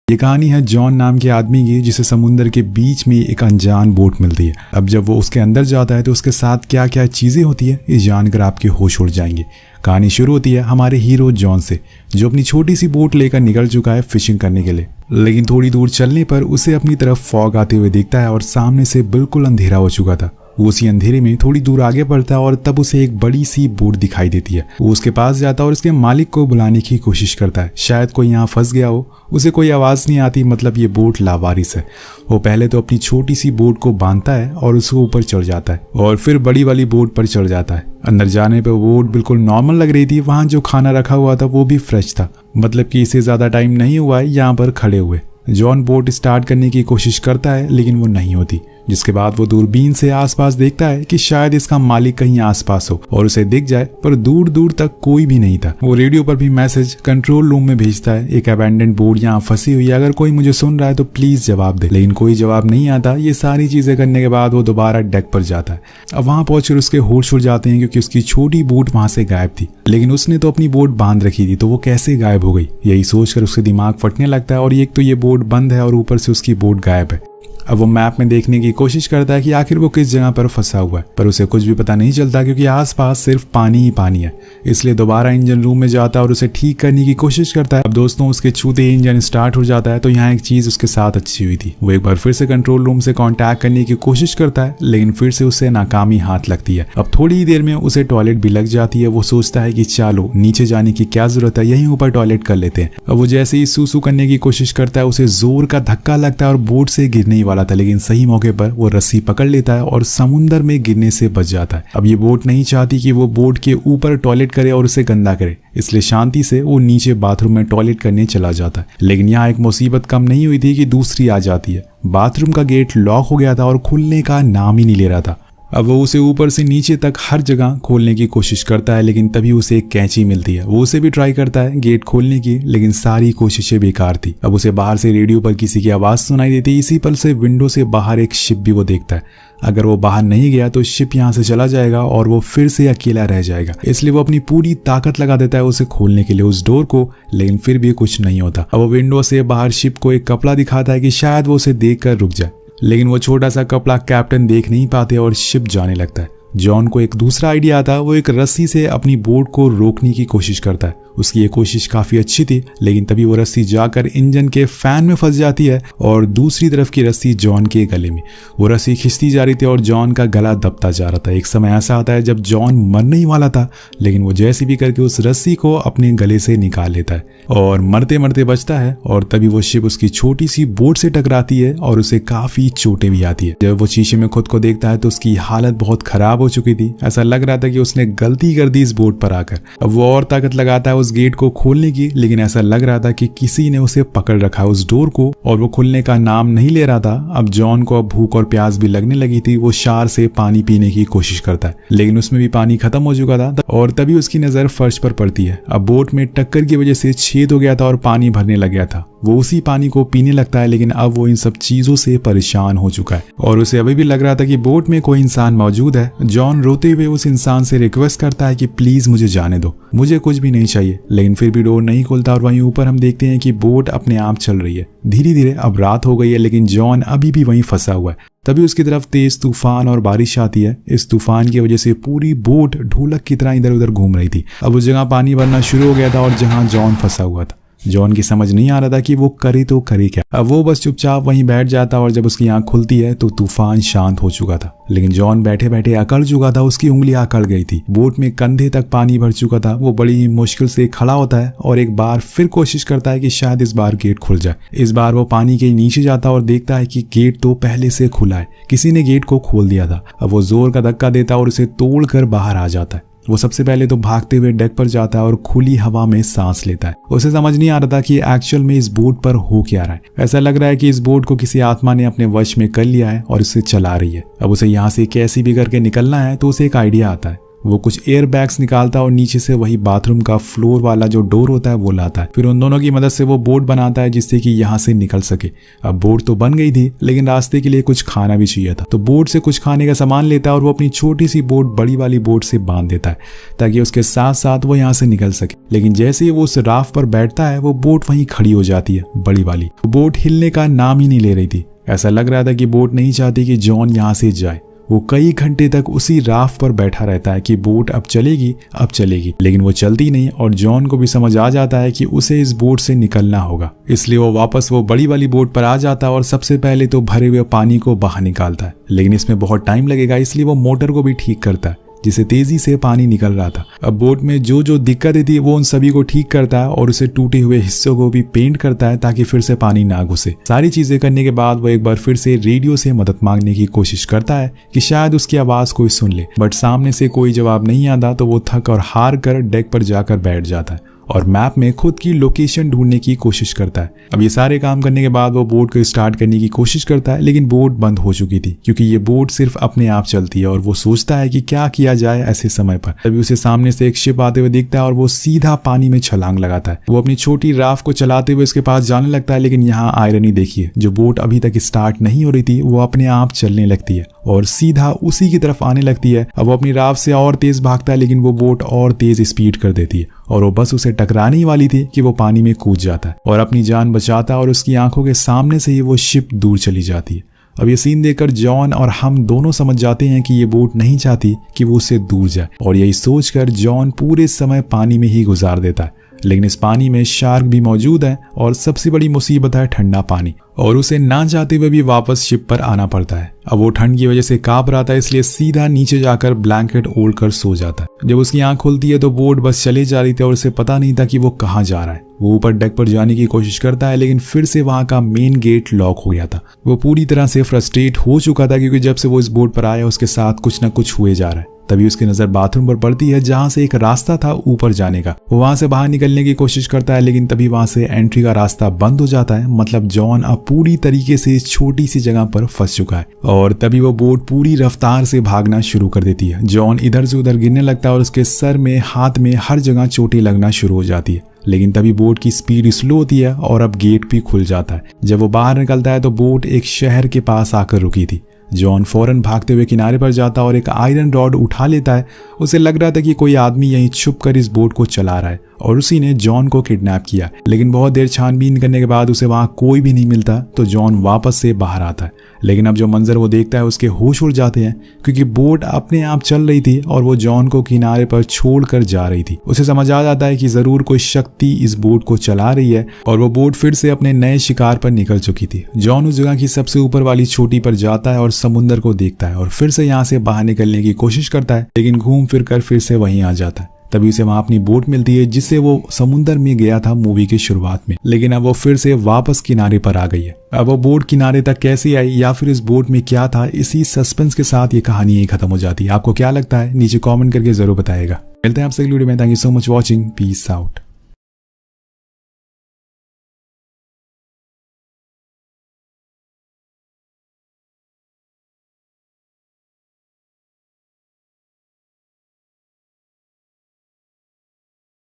ये कहानी है जॉन नाम के आदमी की, जिसे समुद्र के बीच में एक अनजान बोट मिलती है। अब जब वो उसके अंदर जाता है तो उसके साथ क्या क्या चीजें होती है ये जानकर आपके होश उड़ जाएंगे। कहानी शुरू होती है हमारे हीरो जॉन से, जो अपनी छोटी सी बोट लेकर निकल चुका है फिशिंग करने के लिए। लेकिन थोड़ी दूर चलने पर उसे अपनी तरफ फॉग आते हुए दिखता है और सामने से बिल्कुल अंधेरा हो चुका था। वो उसी अंधेरे में थोड़ी दूर आगे बढ़ता है और तब उसे एक बड़ी सी बोट दिखाई देती है। वो उसके पास जाता है और उसके मालिक को बुलाने की कोशिश करता है, शायद कोई यहाँ फंस गया हो। उसे कोई आवाज़ नहीं आती, मतलब ये बोट लावारिस है। वो पहले तो अपनी छोटी सी बोट को बांधता है और उसके ऊपर चढ़ जाता है और फिर बड़ी वाली बोट पर चढ़ जाता है। अंदर जाने पर बोट बिल्कुल नॉर्मल लग रही थी। वहाँ जो खाना रखा हुआ था वो भी फ्रेश था, मतलब कि इसे ज़्यादा टाइम नहीं हुआ है यहाँ पर खड़े हुए। जॉन बोट स्टार्ट करने की कोशिश करता है लेकिन वो नहीं होती, जिसके बाद वो दूरबीन से आसपास देखता है कि शायद इसका मालिक कहीं आसपास हो और उसे दिख जाए, पर दूर दूर तक कोई भी नहीं था। वो रेडियो पर भी मैसेज कंट्रोल रूम में भेजता है, एक अबैंडन बोट यहाँ फंसी हुई है, अगर कोई मुझे सुन रहा है तो प्लीज जवाब दे। लेकिन कोई जवाब नहीं आता। ये सारी चीजें करने के बाद वो दोबारा डेक पर जाता है। अब वहां पहुंचकर उसके होश उड़ जाते हैं क्योंकि उसकी छोटी बोट वहां से गायब थी। लेकिन उसने तो अपनी बोट बांध रखी थी, तो वो कैसे गायब हो गई, यही सोचकर उसके दिमाग फटने लगता है। और एक तो ये बोट बंद है और ऊपर से उसकी बोट गायब है। अब वो मैप में देखने की कोशिश करता है कि आखिर वो किस जगह पर फंसा हुआ है, पर उसे कुछ भी पता नहीं चलता क्योंकि आसपास सिर्फ पानी ही पानी है। इसलिए दोबारा इंजन रूम में जाता है और उसे ठीक करने की कोशिश करता है। अब दोस्तों उसके छूते ही इंजन स्टार्ट हो जाता है। तो यहाँ एक चीज उसके साथ अच्छी हुई थी, वो एक बार फिर से कंट्रोल रूम से कांटेक्ट करने की कोशिश करता है, लेकिन फिर से उसे नाकामी हाथ लगती है। अब थोड़ी ही देर में उसे टॉयलेट भी लग जाती है। वो सोचता है कि चलो नीचे जाने की क्या जरूरत है, यहीं ऊपर टॉयलेट कर लेते हैं। अब वो जैसे ही सूसू करने की कोशिश करता है उसे जोर का धक्का लगता है और बोट से गिरने ही वाला था, लेकिन सही मौके पर वो रस्सी पकड़ लेता है और समुद्र में गिरने से बच जाता है। अब ये बोट नहीं चाहती कि वो बोट के ऊपर टॉयलेट करे और उसे गंदा करे, इसलिए शांति से वो नीचे बाथरूम में टॉयलेट करने चला जाता है। लेकिन यहाँ एक मुसीबत कम नहीं हुई थी कि दूसरी आ जाती है। बाथरूम का गेट लॉक हो गया था और खुलने का नाम ही नहीं ले रहा था। अब वो उसे ऊपर से नीचे तक हर जगह खोलने की कोशिश करता है, लेकिन तभी उसे एक कैंची मिलती है। वो उसे भी ट्राई करता है गेट खोलने की, लेकिन सारी कोशिशें बेकार थी। अब उसे बाहर से रेडियो पर किसी की आवाज सुनाई देती। इसी पल से विंडो से बाहर एक शिप भी वो देखता है। अगर वो बाहर नहीं गया तो शिप यहाँ से चला जाएगा और वो फिर से अकेला रह जाएगा। इसलिए वो अपनी पूरी ताकत लगा देता है उसे खोलने के लिए उस डोर को, लेकिन फिर भी कुछ नहीं होता। अब वो विंडो से बाहर शिप को एक कपड़ा दिखाता है कि शायद वो उसे देखकर रुक जाए, लेकिन वो छोटा सा कपड़ा कैप्टन देख नहीं पाते और शिप जाने लगता है। जॉन को एक दूसरा आइडिया आता है। वो एक रस्सी से अपनी बोट को रोकने की कोशिश करता है। उसकी ये कोशिश काफी अच्छी थी, लेकिन तभी वो रस्सी जाकर इंजन के फैन में फंस जाती है और दूसरी तरफ की रस्सी जॉन के गले में। वो रस्सी खिंचती जा रही थी और जॉन का गला दबता जा रहा था। एक समय ऐसा आता है जब जॉन मरने ही वाला था, लेकिन वो जैसे भी करके उस रस्सी को अपने गले से निकाल लेता है और मरते मरते बचता है। और तभी वो शिप उसकी छोटी सी बोट से टकराती है और उसे काफी चोटें भी आती है। जब वो शीशे में खुद को देखता है तो उसकी हालत बहुत खराब हो चुकी थी। ऐसा लग रहा था कि उसने गलती कर दी इस बोट पर आकर। अब वो और ताकत लगाता है उस गेट को खोलने की, लेकिन ऐसा लग रहा था कि किसी ने उसे पकड़ रखा है उस डोर को और वो खुलने का नाम नहीं ले रहा था। अब जॉन को अब भूख और प्यास भी लगने लगी थी। वो शार से पानी पीने की कोशिश करता है, लेकिन उसमें भी पानी खत्म हो चुका था और तभी उसकी नजर फर्श पर पड़ती है। अब बोट में टक्कर की वजह से छेद हो गया था और पानी भरने लग गया था। वो उसी पानी को पीने लगता है, लेकिन अब वो इन सब चीजों से परेशान हो चुका है और उसे अभी भी लग रहा था कि बोट में कोई इंसान मौजूद है। जॉन रोते हुए उस इंसान से रिक्वेस्ट करता है कि प्लीज मुझे जाने दो, मुझे कुछ भी नहीं चाहिए, लेकिन फिर भी डोर नहीं खुलता। और वहीं ऊपर हम देखते हैं कि बोट अपने आप चल रही है। धीरे धीरे अब रात हो गई है, लेकिन जॉन अभी भी वहीं फंसा हुआ है। तभी उसकी तरफ तेज तूफान और बारिश आती है। इस तूफान की वजह से पूरी बोट ढोलक की तरह इधर उधर घूम रही थी। अब उस जगह पानी भरना शुरू हो गया था और जहां जॉन फंसा हुआ था। जॉन की समझ नहीं आ रहा था कि वो करे तो करे क्या। अब वो बस चुपचाप वहीं बैठ जाता और जब उसकी आंख खुलती है तो तूफान शांत हो चुका था, लेकिन जॉन बैठे बैठे अकड़ चुका था। उसकी उंगलियां अकड़ गई थी। बोट में कंधे तक पानी भर चुका था। वो बड़ी ही मुश्किल से खड़ा होता है और एक बार फिर कोशिश करता है कि शायद इस बार गेट खुल जाए। इस बार वो पानी के नीचे जाता और देखता है कि गेट तो पहले से खुला है, किसी ने गेट को खोल दिया था। अब वो जोर का धक्का देता और उसे तोड़कर बाहर आ जाता है। वो सबसे पहले तो भागते हुए डेक पर जाता है और खुली हवा में सांस लेता है। उसे समझ नहीं आ रहा था कि एक्चुअल में इस बोट पर हो क्या रहा है। ऐसा लग रहा है कि इस बोट को किसी आत्मा ने अपने वश में कर लिया है और इसे चला रही है। अब उसे यहाँ से कैसी भी करके निकलना है तो उसे एक आइडिया आता है। वो कुछ एयर बैग्स निकालता है और नीचे से वही बाथरूम का फ्लोर वाला जो डोर होता है वो लाता है। फिर उन दोनों की मदद से वो बोट बनाता है जिससे कि यहाँ से निकल सके। अब बोट तो बन गई थी लेकिन रास्ते के लिए कुछ खाना भी चाहिए था, तो बोट से कुछ खाने का सामान लेता है और वो अपनी छोटी सी बोट बड़ी वाली बोट से बांध देता है ताकि उसके साथ साथ वो यहाँ से निकल सके। लेकिन जैसे ही वो उस राफ्ट पर बैठता है वो बोट वहीं खड़ी हो जाती है बड़ी वाली। बोट हिलने का नाम ही नहीं ले रही थी। ऐसा लग रहा था कि बोट नहीं चाहती कि जॉन यहाँ से जाए। वो कई घंटे तक उसी राफ्ट पर बैठा रहता है कि बोट अब चलेगी, लेकिन वो चलती नहीं और जॉन को भी समझ आ जाता है कि उसे इस बोट से निकलना होगा। इसलिए वो वापस वो बड़ी वाली बोट पर आ जाता है और सबसे पहले तो भरे हुए पानी को बाहर निकालता है, लेकिन इसमें बहुत टाइम लगेगा इसलिए वो मोटर को भी ठीक करता है जिससे तेजी से पानी निकल रहा था। अब बोट में जो जो दिक्कतें थी वो उन सभी को ठीक करता है और उसे टूटे हुए हिस्सों को भी पेंट करता है ताकि फिर से पानी ना घुसे। सारी चीजें करने के बाद वो एक बार फिर से रेडियो से मदद मांगने की कोशिश करता है कि शायद उसकी आवाज कोई सुन ले, बट सामने से कोई जवाब नहीं आता। तो वो थक और हार कर डेक पर जाकर बैठ जाता है और मैप में खुद की लोकेशन ढूंढने की कोशिश करता है। अब ये सारे काम करने के बाद वो बोट को स्टार्ट करने की कोशिश करता है, लेकिन बोट बंद हो चुकी थी क्योंकि ये बोट सिर्फ अपने आप चलती है और वो सोचता है कि क्या किया जाए ऐसे समय पर। तभी उसे सामने से एक शिप आते हुए दिखता है और वो सीधा पानी में छलांग लगाता है। वो अपनी छोटी राफ्ट को चलाते हुए उसके पास जाने लगता है, लेकिन यहाँ आयरनी देखिए, जो बोट अभी तक स्टार्ट नहीं हो रही थी वो अपने आप चलने लगती है और सीधा उसी की तरफ आने लगती है। अब वो अपनी राफ्ट से और तेज भागता है, लेकिन वो बोट और तेज स्पीड कर देती है और वो बस उसे टकराने ही वाली थी कि वो पानी में कूद जाता है और अपनी जान बचाता है और उसकी आंखों के सामने से ही वो शिप दूर चली जाती है। अब ये सीन देखकर जॉन और हम दोनों समझ जाते हैं कि ये बोट नहीं चाहती कि वो उससे दूर जाए और यही सोचकर जॉन पूरे समय पानी में ही गुजार देता है। लेकिन इस पानी में शार्क भी मौजूद है और सबसे बड़ी मुसीबत है ठंडा पानी, और उसे ना चाहते हुए भी वापस शिप पर आना पड़ता है। अब वो ठंड की वजह से कांप रहा था इसलिए सीधा नीचे जाकर ब्लैंकेट ओढ़ कर सो जाता है। जब उसकी आंख खुलती है तो बोट बस चले जा रही थी और उसे पता नहीं था कि वो कहाँ जा रहा है। वो ऊपर डेक पर जाने की कोशिश करता है, लेकिन फिर से वहां का मेन गेट लॉक हो गया था। वो पूरी तरह से फ्रस्ट्रेट हो चुका था क्योंकि जब से वो इस बोट पर आया उसके साथ कुछ न कुछ हुए जा रहा है। तभी उसकी नजर बाथरूम पर पड़ती है जहां से एक रास्ता था ऊपर जाने का। वो वहां से बाहर निकलने की कोशिश करता है, लेकिन तभी वहां से एंट्री का रास्ता बंद हो जाता है। मतलब जॉन अब पूरी तरीके से इस छोटी सी जगह पर फंस चुका है और तभी वो बोट पूरी रफ्तार से भागना शुरू कर देती है। जॉन इधर से उधर गिरने लगता है और उसके सर में, हाथ में, हर जगह चोटें लगना शुरू हो जाती है। लेकिन तभी बोट की स्पीड स्लो होती है और अब गेट भी खुल जाता है। जब वो बाहर निकलता है तो बोट एक शहर के पास आकर रुकी थी। जॉन फौरन भागते हुए किनारे पर जाता और एक आयरन रॉड उठा लेता है। उसे लग रहा था कि कोई आदमी यहीं छुप कर इस बोट को चला रहा है और उसी ने जॉन को किडनैप किया। लेकिन बहुत देर छानबीन करने के बाद उसे वहां कोई भी नहीं मिलता तो जॉन वापस से बाहर आता है। लेकिन अब जो मंजर वो देखता है उसके होश उड़ जाते हैं क्योंकि बोट अपने आप चल रही थी और वो जॉन को किनारे पर छोड़कर जा रही थी। उसे समझ आ जाता है कि जरूर कोई शक्ति इस बोट को चला रही है और वो बोट फिर से अपने नए शिकार पर निकल चुकी थी। जॉन उस जगह की सबसे ऊपर वाली चोटी पर जाता है और समुद्र को देखता है और फिर से यहाँ से बाहर निकलने की कोशिश करता है, लेकिन घूम फिर कर फिर से वहीं आ जाता है। तभी उसे वहां अपनी बोट मिलती है जिससे वो समुद्र में गया था मूवी की शुरुआत में, लेकिन अब वो फिर से वापस किनारे पर आ गई है। अब वो बोट किनारे तक कैसे आई या फिर इस बोट में क्या था, इसी सस्पेंस के साथ ये कहानी यही खत्म हो जाती है। आपको क्या लगता है नीचे कमेंट करके जरूर बताएगा। मिलते हैं आपसे अगली वीडियो में। Thank you so much watching. Peace out.